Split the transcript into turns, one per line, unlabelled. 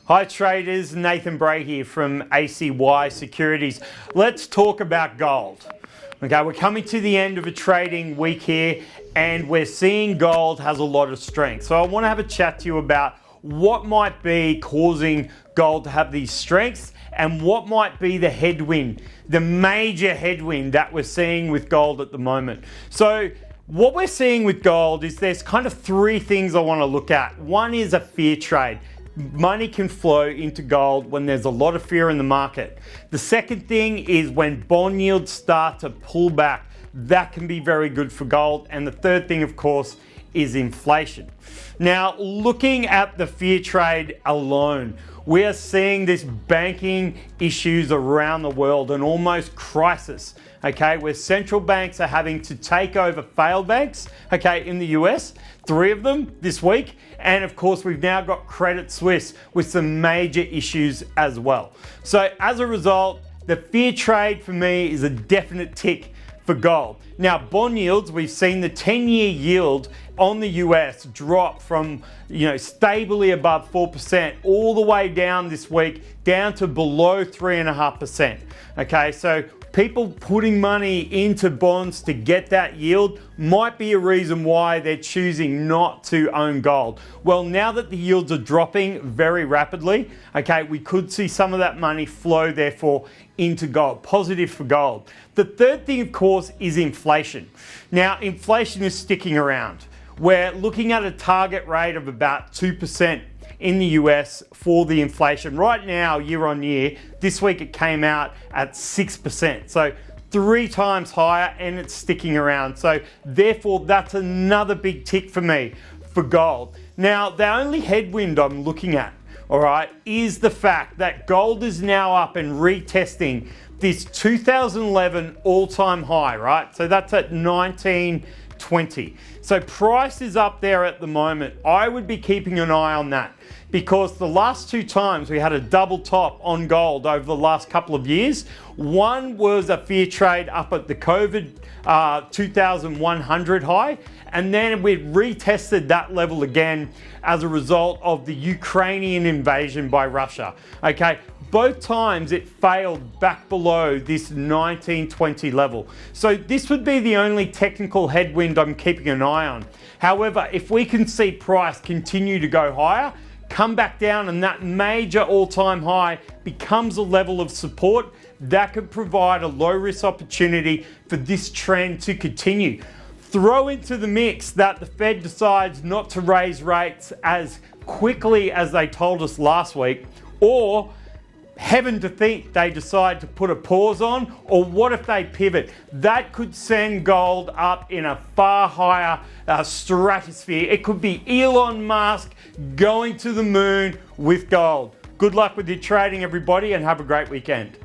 Hi traders, Nathan Bray here from ACY Securities. Let's talk about gold. Okay, we're coming to the end of a trading week here and we're seeing gold has a lot of strength. So I want to have a chat to you about what might be causing gold to have these strengths and what might be the headwind, the major headwind that we're seeing with gold at the moment. So what we're seeing with gold is there's kind of three things I want to look at. One is a fear trade. Money can flow into gold when there's a lot of fear in the market. The second thing is when bond yields start to pull back. That can be very good for gold. And the third thing, of course, is inflation. Now, looking at the fear trade alone, we are seeing this banking issues around the world, an almost crisis, okay, where central banks are having to take over failed banks, okay, in the US, 3 of them this week. And of course, we've now got Credit Suisse with some major issues as well. So as a result, the fear trade for me is a definite tick for gold. Now, bond yields, we've seen the 10-year yield on the US drop from, stably above 4% all the way down this week, down to below 3.5%. Okay, so people putting money into bonds to get that yield might be a reason why they're choosing not to own gold. Well, now that the yields are dropping very rapidly, okay, we could see some of that money flow therefore into gold, positive for gold. The third thing, of course, is inflation. Now, inflation is sticking around. We're looking at a target rate of about 2% in the US for the inflation. Right now, year on year, this week it came out at 6%. So 3 times higher and it's sticking around. So therefore, that's another big tick for me for gold. Now, the only headwind I'm looking at, all right, is the fact that gold is now up and retesting this 2011 all-time high, right? So that's at 1920. So price is up there at the moment. I would be keeping an eye on that because the last 2 times we had a double top on gold over the last couple of years. One was a fear trade up at the COVID 2,100 high, and then we retested that level again as a result of the Ukrainian invasion by Russia. Okay, both times it failed back below this 1920 level. So this would be the only technical headwind I'm keeping an eye on. However, if we can see price continue to go higher, come back down and that major all-time high becomes a level of support, that could provide a low-risk opportunity for this trend to continue. Throw into the mix that the Fed decides not to raise rates as quickly as they told us last week, or heaven to think they decide to put a pause on, or what if they pivot? That could send gold up in a far higher stratosphere. It could be Elon Musk going to the moon with gold. Good luck with your trading, everybody, and have a great weekend.